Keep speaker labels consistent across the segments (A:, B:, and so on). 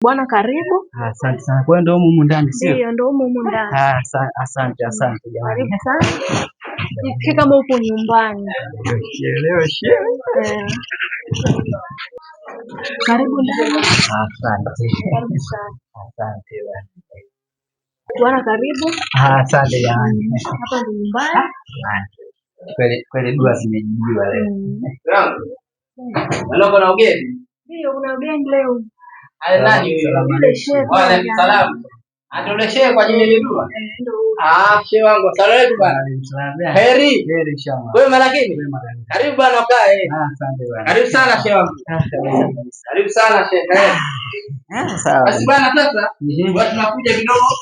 A: Bwana karibu.
B: Asante sana. Kwa ndio humu ndani sio?
A: Ndio, ndio humu ndani.
B: Asante jamani.
A: Karibu sana. Jisikie kama upo nyumbani.
B: Leo shehe.
A: Karibu ndani.
B: Asante.
A: Karibu sana.
B: Asante bwana.
A: Bwana karibu.
B: Asante jamani.
A: Hapa ni nyumbani.
B: Kweli dua zimejibiwa leo.
C: Leo kuna ugeni?
A: Ndio, kuna ugeni leo.
C: Nani huyo? Waalaikum salaam. Ndio shehe kwa ajili ya dua? Shehe wangu, salamu alaykum bwana. Heri.
B: Heri shamba.
C: Wewe malakini? Karibu bwana ukae.
B: Asante bwana.
C: Karibu sana shehe wangu. Karibu sana shehe.
B: Sawa.
C: Basi bwana sasa, watu tunakuja kidogo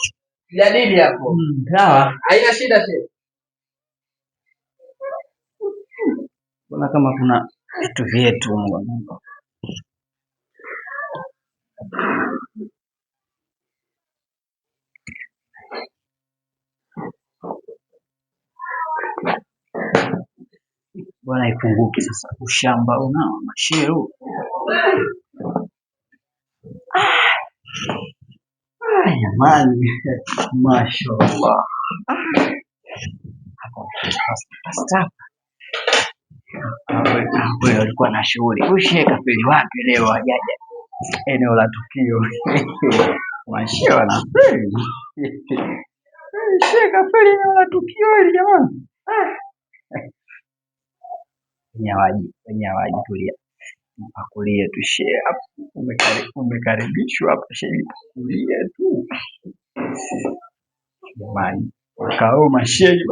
C: jadili hapo.
B: Sawa.
C: Haina shida shehe.
B: Kuna kama kuna vitu vyetu Mungu. Bwana ifunguke sasa, ushamba unao mashero. Jamani, mashallah. Hapo alikuwa na shughuli. Ushe kafeli wapi leo hajaja eneo la tukio. Masheo na kweli. Ushe kafeli eneo la tukio hili jamani. Wenyawaji tulia. Pakulia tu share hapo. Umekaribishwa hapa share pakulia tu. Jamani, kao masheji.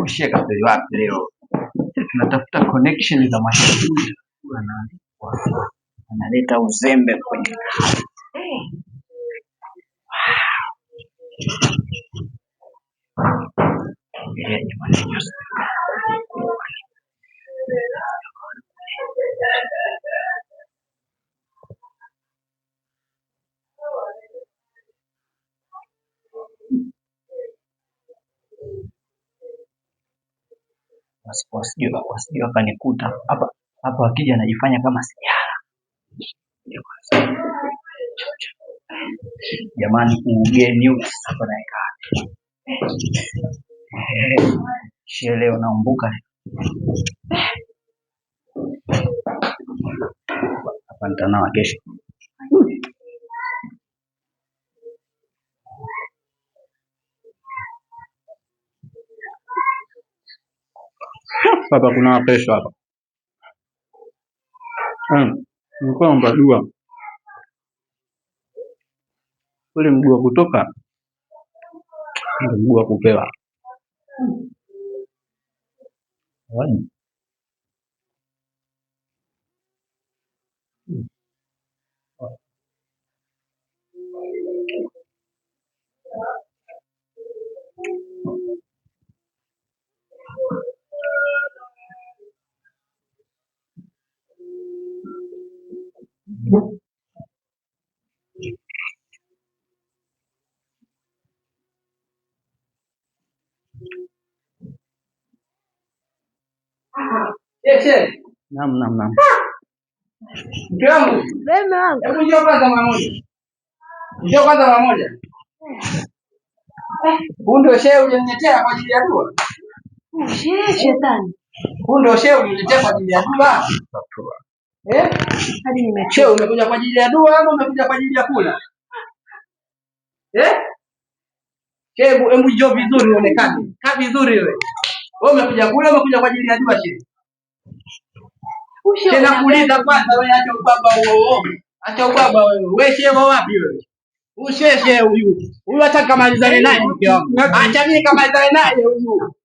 B: Ushe kafeli wapi leo? Tunatafuta connection za mashuhuri. Analeta uzembe kwenye wasijua kanikuta hapa akija anajifanya kama sijala. Jamani, ugeni hapa naika. Shehe leo naumbuka. Hapa nitanawa kesho. Hapa kuna pesa hapa. Nikuomba dua. Ule mguu wa kutoka ndio mguu wa kupewa. Wani.
C: Shehe.
B: Naam.
C: Mke wangu.
A: Mume wangu.
C: Hebu njoo kwanza mara moja. Njoo kwanza mara moja. Huyu ndio shehe uliniletea kwa ajili ya dua?
A: Shehe shetani.
C: Huyu ndio shehe uliniletea kwa ajili ya dua?
A: Hadi nimechoka.
C: Shehe umekuja kwa ajili ya dua ama umekuja kwa ajili ya kula? Shehe hebu njoo vizuri uonekane. Kaa vizuri wewe. Wewe umekuja kula, umekuja kwa ajili ya dua shehe? Tena kuuliza kwanza wewe, acha ubaba huo. Acha ubaba wewe. Wewe shehe wapi wewe? Huyu shehe huyu. Huyu hata kamalizane naye mke wangu. Acha mimi kamalizane naye huyu.